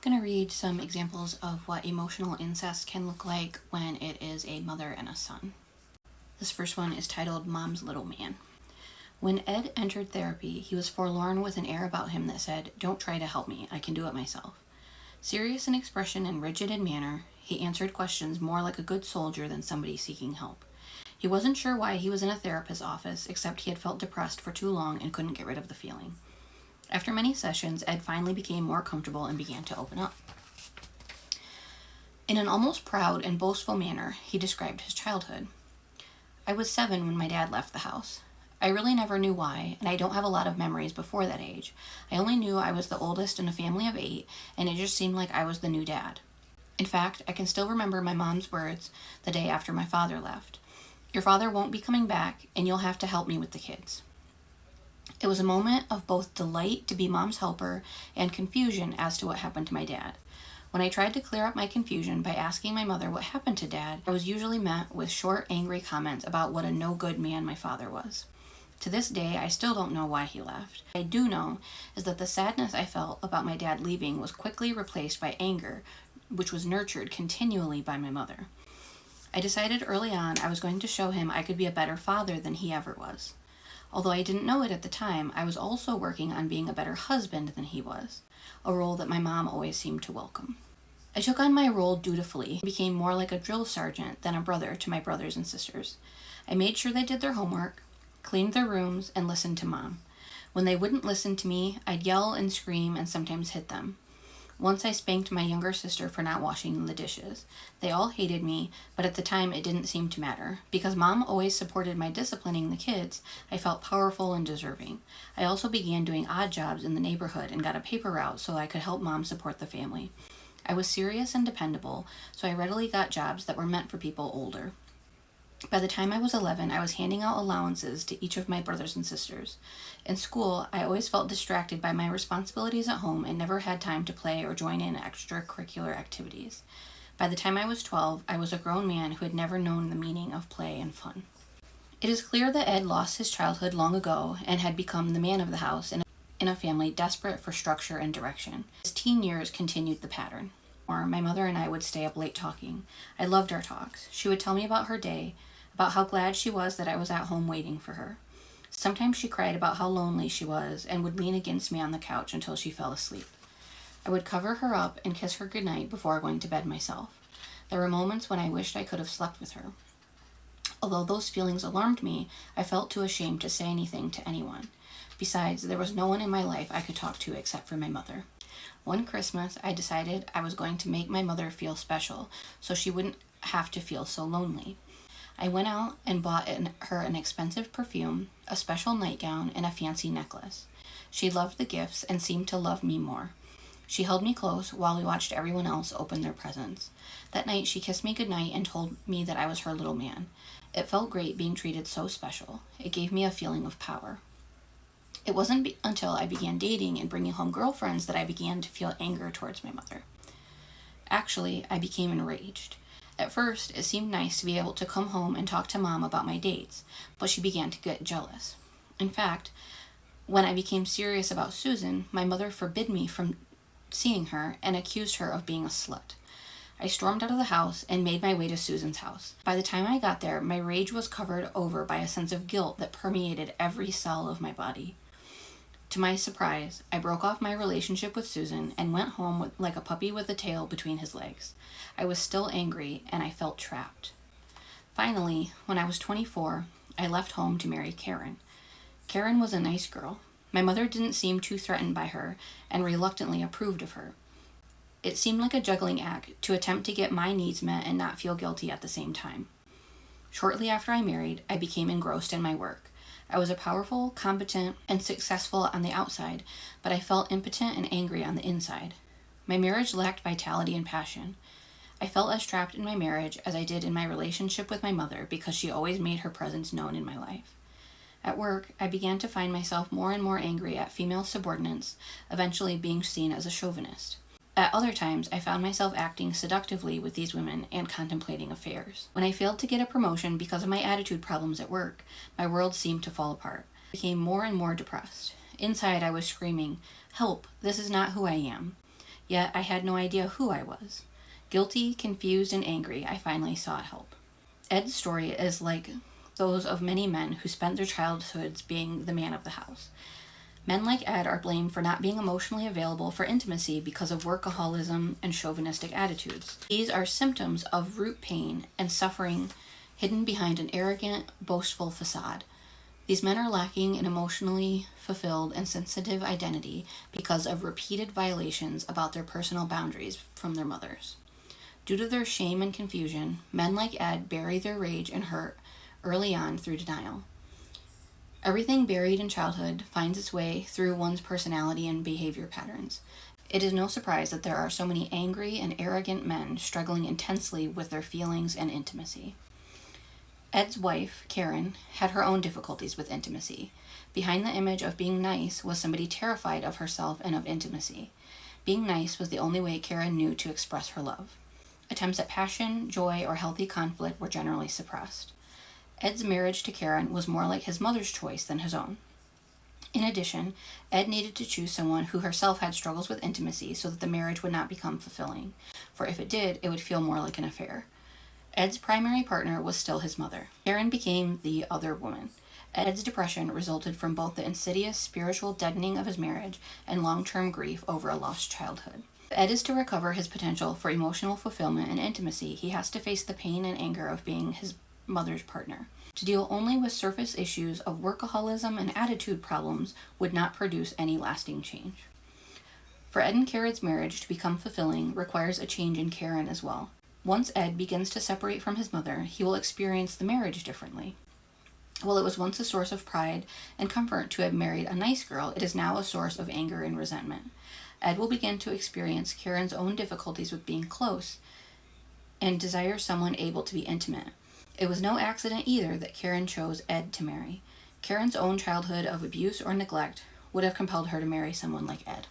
I'm going to read some examples of what emotional incest can look like when it is a mother and a son. This first one is titled Mom's Little Man. When Ed entered therapy, he was forlorn with an air about him that said, "Don't try to help me, I can do it myself." Serious in expression and rigid in manner, he answered questions more like a good soldier than somebody seeking help. He wasn't sure why he was in a therapist's office, except he had felt depressed for too long and couldn't get rid of the feeling. After many sessions, Ed finally became more comfortable and began to open up. In an almost proud and boastful manner, he described his childhood. "I was 7 when my dad left the house. I really never knew why, and I don't have a lot of memories before that age. I only knew I was the oldest in a family of 8, and it just seemed like I was the new dad. In fact, I can still remember my mom's words the day after my father left. 'Your father won't be coming back, and you'll have to help me with the kids.' It was a moment of both delight to be Mom's helper and confusion as to what happened to my dad. When I tried to clear up my confusion by asking my mother what happened to Dad, I was usually met with short, angry comments about what a no-good man my father was. To this day, I still don't know why he left. What I do know is that the sadness I felt about my dad leaving was quickly replaced by anger, which was nurtured continually by my mother. I decided early on I was going to show him I could be a better father than he ever was. Although I didn't know it at the time, I was also working on being a better husband than he was, a role that my mom always seemed to welcome. I took on my role dutifully and became more like a drill sergeant than a brother to my brothers and sisters. I made sure they did their homework, cleaned their rooms, and listened to Mom. When they wouldn't listen to me, I'd yell and scream and sometimes hit them. Once I spanked my younger sister for not washing the dishes. They all hated me, but at the time it didn't seem to matter. Because Mom always supported my disciplining the kids, I felt powerful and deserving. I also began doing odd jobs in the neighborhood and got a paper route so I could help Mom support the family. I was serious and dependable, so I readily got jobs that were meant for people older. By the time I was 11, I was handing out allowances to each of my brothers and sisters. In school, I always felt distracted by my responsibilities at home and never had time to play or join in extracurricular activities. By the time I was 12, I was a grown man who had never known the meaning of play and fun. It is clear that Ed lost his childhood long ago and had become the man of the house in a family desperate for structure and direction. His teen years continued the pattern. My mother and I would stay up late talking. I loved our talks. She would tell me about her day, about how glad she was that I was at home waiting for her. Sometimes she cried about how lonely she was and would lean against me on the couch until she fell asleep. I would cover her up and kiss her goodnight before going to bed myself. There were moments when I wished I could have slept with her. Although those feelings alarmed me, I felt too ashamed to say anything to anyone. Besides, there was no one in my life I could talk to except for my mother. One Christmas, I decided I was going to make my mother feel special so she wouldn't have to feel so lonely. I went out and bought her an expensive perfume, a special nightgown, and a fancy necklace. She loved the gifts and seemed to love me more. She held me close while we watched everyone else open their presents. That night, she kissed me goodnight and told me that I was her little man. It felt great being treated so special. It gave me a feeling of power. It wasn't until I began dating and bringing home girlfriends that I began to feel anger towards my mother. Actually, I became enraged. At first, it seemed nice to be able to come home and talk to Mom about my dates, but she began to get jealous. In fact, when I became serious about Susan, my mother forbid me from seeing her and accused her of being a slut. I stormed out of the house and made my way to Susan's house. By the time I got there, my rage was covered over by a sense of guilt that permeated every cell of my body. To my surprise, I broke off my relationship with Susan and went home like a puppy with a tail between his legs. I was still angry, and I felt trapped. Finally, when I was 24, I left home to marry Karen. Karen was a nice girl. My mother didn't seem too threatened by her and reluctantly approved of her. It seemed like a juggling act to attempt to get my needs met and not feel guilty at the same time. Shortly after I married, I became engrossed in my work. I was a powerful, competent, and successful on the outside, but I felt impotent and angry on the inside. My marriage lacked vitality and passion. I felt as trapped in my marriage as I did in my relationship with my mother because she always made her presence known in my life. At work, I began to find myself more and more angry at female subordinates, eventually being seen as a chauvinist. At other times, I found myself acting seductively with these women and contemplating affairs. When I failed to get a promotion because of my attitude problems at work, my world seemed to fall apart. I became more and more depressed. Inside, I was screaming, "Help! This is not who I am." Yet I had no idea who I was. Guilty, confused, and angry, I finally sought help. Ed's story is like those of many men who spent their childhoods being the man of the house. Men like Ed are blamed for not being emotionally available for intimacy because of workaholism and chauvinistic attitudes. These are symptoms of root pain and suffering hidden behind an arrogant, boastful facade. These men are lacking an emotionally fulfilled and sensitive identity because of repeated violations about their personal boundaries from their mothers. Due to their shame and confusion, men like Ed bury their rage and hurt early on through denial. Everything buried in childhood finds its way through one's personality and behavior patterns. It is no surprise that there are so many angry and arrogant men struggling intensely with their feelings and intimacy. Ed's wife, Karen, had her own difficulties with intimacy. Behind the image of being nice was somebody terrified of herself and of intimacy. Being nice was the only way Karen knew to express her love. Attempts at passion, joy, or healthy conflict were generally suppressed. Ed's marriage to Karen was more like his mother's choice than his own. In addition, Ed needed to choose someone who herself had struggles with intimacy so that the marriage would not become fulfilling, for if it did, it would feel more like an affair. Ed's primary partner was still his mother. Karen became the other woman. Ed's depression resulted from both the insidious spiritual deadening of his marriage and long-term grief over a lost childhood. If Ed is to recover his potential for emotional fulfillment and intimacy, he has to face the pain and anger of being his mother's partner. To deal only with surface issues of workaholism and attitude problems would not produce any lasting change. For Ed and Karen's marriage to become fulfilling requires a change in Karen as well. Once Ed begins to separate from his mother, he will experience the marriage differently. While it was once a source of pride and comfort to have married a nice girl, it is now a source of anger and resentment. Ed will begin to experience Karen's own difficulties with being close and desire someone able to be intimate. It was no accident either that Karen chose Ed to marry. Karen's own childhood of abuse or neglect would have compelled her to marry someone like Ed.